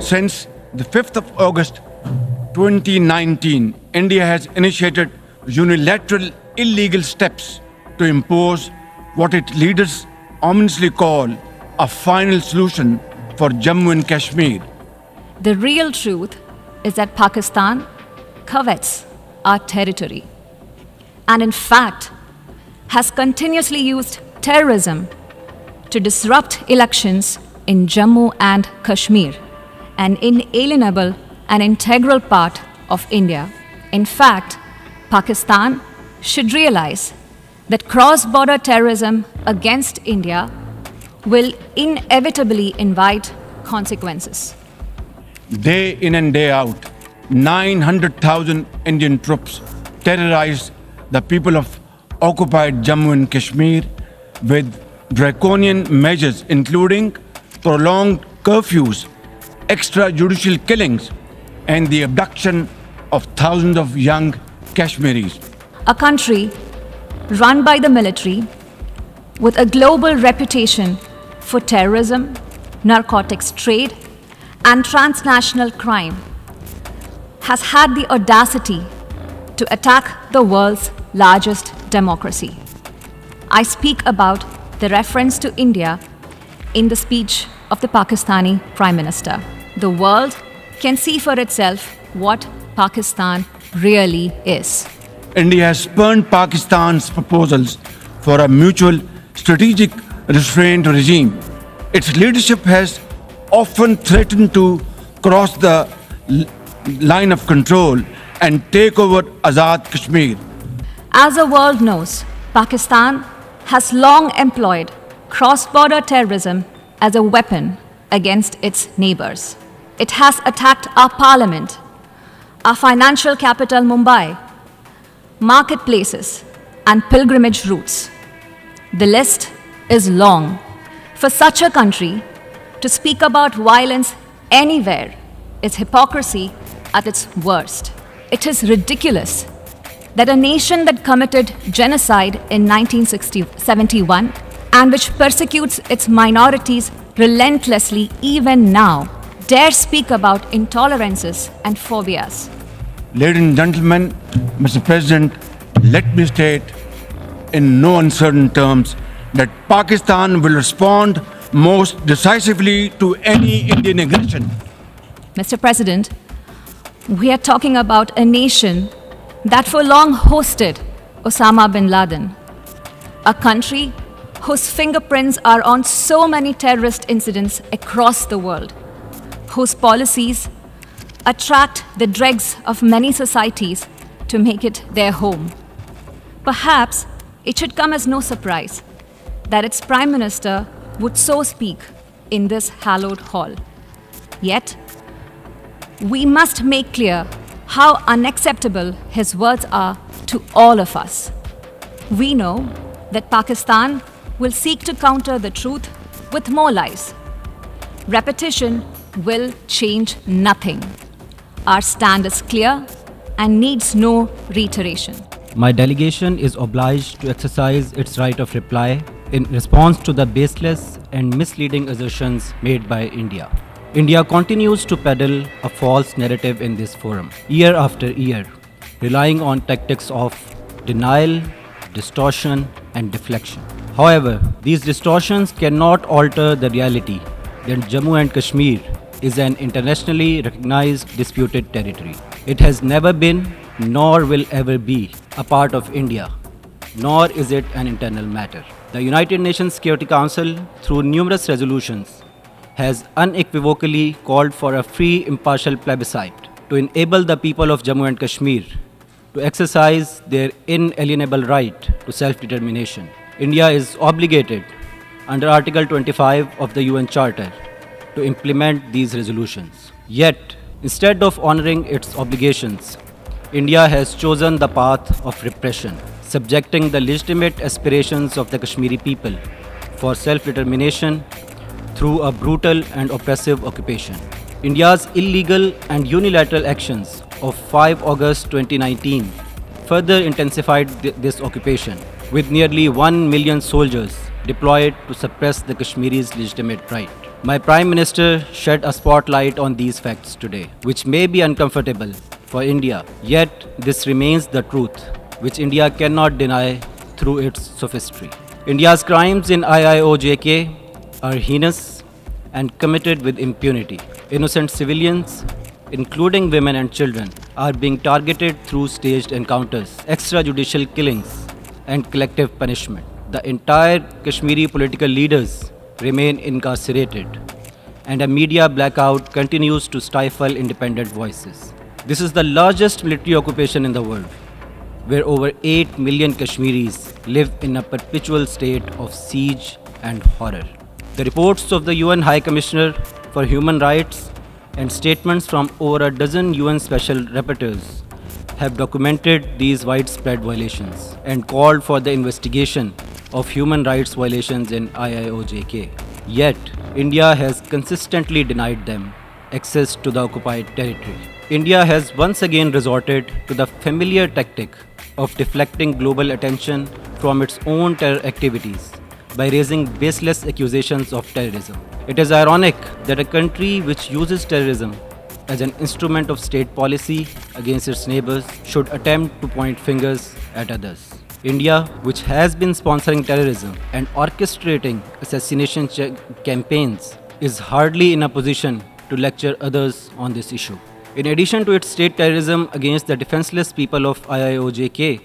Since the 5th of August 2019, India has initiated unilateral illegal steps to impose what its leaders ominously call a final solution for Jammu and Kashmir. The real truth is that Pakistan covets our territory and, in fact, has continuously used terrorism to disrupt elections in Jammu and Kashmir, an inalienable and integral part of India. In fact, Pakistan should realize that cross-border terrorism against India will inevitably invite consequences. Day in and day out, 900,000 Indian troops terrorized the people of occupied Jammu and Kashmir with draconian measures including prolonged curfews, extrajudicial killings, and the abduction of thousands of young Kashmiris. A country run by the military with a global reputation for terrorism, narcotics trade, and transnational crime has had the audacity to attack the world's largest democracy. I speak about the reference to India in the speech of the Pakistani Prime Minister. The world can see for itself what Pakistan really is. India has spurned Pakistan's proposals for a mutual strategic restraint regime. Its leadership has often threatened to cross the line of control and take over Azad Kashmir. As the world knows, Pakistan has long employed cross-border terrorism as a weapon against its neighbors. It has attacked our parliament, our financial capital Mumbai, marketplaces, and pilgrimage routes. The list is long. For such a country to speak about violence anywhere is hypocrisy at its worst. It is ridiculous that a nation that committed genocide in 1971 and which persecutes its minorities relentlessly even now dare speak about intolerances and phobias. Ladies and gentlemen, Mr. President, let me state in no uncertain terms that Pakistan will respond most decisively to any Indian aggression. Mr. President, we are talking about a nation that for long hosted Osama bin Laden, a country whose fingerprints are on so many terrorist incidents across the world, whose policies attract the dregs of many societies to make it their home. Perhaps it should come as no surprise that its Prime Minister would so speak in this hallowed hall. Yet, we must make clear how unacceptable his words are to all of us. We know that Pakistan will seek to counter the truth with more lies. Repetition will change nothing. Our stand is clear and needs no reiteration. My delegation is obliged to exercise its right of reply in response to the baseless and misleading assertions made by India. India continues to peddle a false narrative in this forum, year after year, relying on tactics of denial, distortion, and deflection. However, these distortions cannot alter the reality that Jammu and Kashmir is an internationally recognized disputed territory. It has never been, nor will ever be, a part of India, nor is it an internal matter. The United Nations Security Council, through numerous resolutions, has unequivocally called for a free, impartial plebiscite to enable the people of Jammu and Kashmir to exercise their inalienable right to self-determination. India is obligated under Article 25 of the UN Charter to implement these resolutions. Yet, instead of honoring its obligations, India has chosen the path of repression, subjecting the legitimate aspirations of the Kashmiri people for self-determination through a brutal and oppressive occupation. India's illegal and unilateral actions of 5 August 2019 further intensified this occupation, with nearly 1 million soldiers deployed to suppress the Kashmiris' legitimate right. My Prime Minister shed a spotlight on these facts today, which may be uncomfortable for India, yet this remains the truth, which India cannot deny through its sophistry. India's crimes in IIOJK are heinous and committed with impunity. Innocent civilians, including women and children, are being targeted through staged encounters, extrajudicial killings, and collective punishment. The entire Kashmiri political leaders remain incarcerated, and a media blackout continues to stifle independent voices. This is the largest military occupation in the world, where over 8 million Kashmiris live in a perpetual state of siege and horror. The reports of the UN High Commissioner for Human Rights and statements from over a dozen UN Special Rapporteurs have documented these widespread violations and called for the investigation of human rights violations in IIOJK. Yet, India has consistently denied them access to the occupied territory. India has once again resorted to the familiar tactic of deflecting global attention from its own terror activities by raising baseless accusations of terrorism. It is ironic that a country which uses terrorism as an instrument of state policy against its neighbors should attempt to point fingers at others. India, which has been sponsoring terrorism and orchestrating assassination campaigns, is hardly in a position to lecture others on this issue. In addition to its state terrorism against the defenseless people of IIOJK,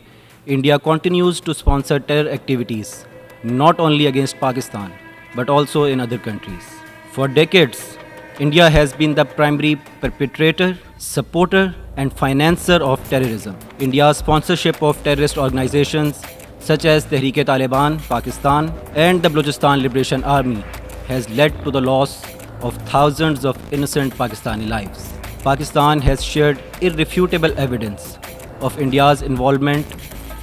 India continues to sponsor terror activities not only against Pakistan but also in other countries. For decades, India has been the primary perpetrator, supporter, and financer of terrorism. India's sponsorship of terrorist organizations such as Tehreek-e-Taliban, Pakistan, and the Balochistan Liberation Army has led to the loss of thousands of innocent Pakistani lives. Pakistan has shared irrefutable evidence of India's involvement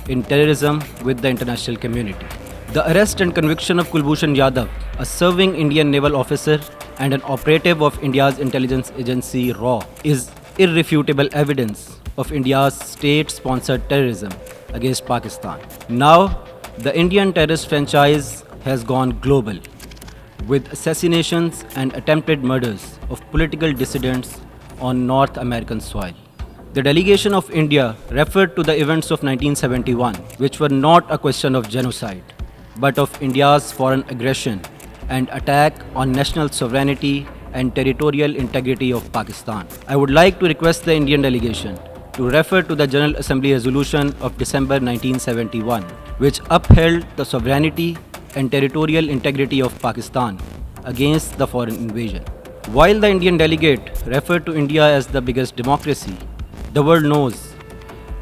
in terrorism with the international community. The arrest and conviction of Kulbhushan Yadav, a serving Indian naval officer and an operative of India's intelligence agency RAW, is irrefutable evidence of India's state-sponsored terrorism against Pakistan. Now, the Indian terrorist franchise has gone global, with assassinations and attempted murders of political dissidents on North American soil. The delegation of India referred to the events of 1971, which were not a question of genocide, but of India's foreign aggression and attack on national sovereignty and territorial integrity of Pakistan. I would like to request the Indian delegation to refer to the General Assembly resolution of December 1971, which upheld the sovereignty and territorial integrity of Pakistan against the foreign invasion. While the Indian delegate referred to India as the biggest democracy, the world knows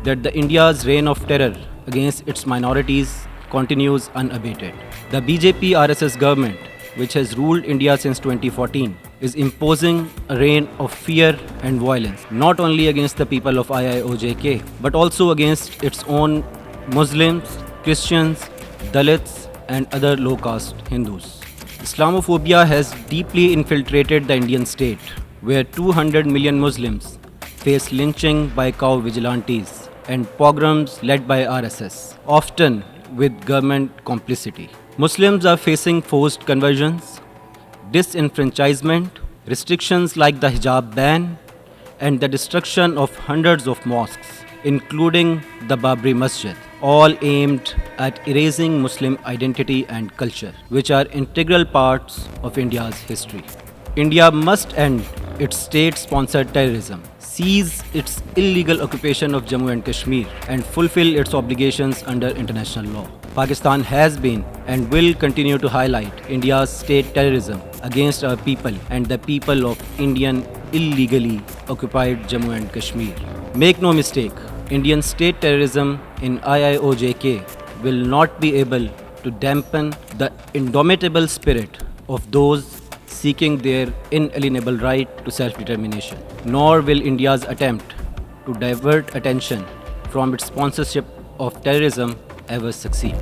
that the India's reign of terror against its minorities continues unabated. The BJP RSS government, which has ruled India since 2014, is imposing a reign of fear and violence, not only against the people of IIOJK, but also against its own Muslims, Christians, Dalits, and other low-caste Hindus. Islamophobia has deeply infiltrated the Indian state, where 200 million Muslims face lynching by cow vigilantes and pogroms led by RSS, often with government complicity. Muslims are facing forced conversions, disenfranchisement, restrictions like the hijab ban, and the destruction of hundreds of mosques, including the Babri Masjid, all aimed at erasing Muslim identity and culture, which are integral parts of India's history. India must end its state-sponsored terrorism, cease its illegal occupation of Jammu and Kashmir, and fulfill its obligations under international law. Pakistan has been and will continue to highlight India's state terrorism against our people and the people of Indian illegally occupied Jammu and Kashmir. Make no mistake, Indian state terrorism in IIOJK will not be able to dampen the indomitable spirit of those seeking their inalienable right to self-determination, nor will India's attempt to divert attention from its sponsorship of terrorism ever succeed.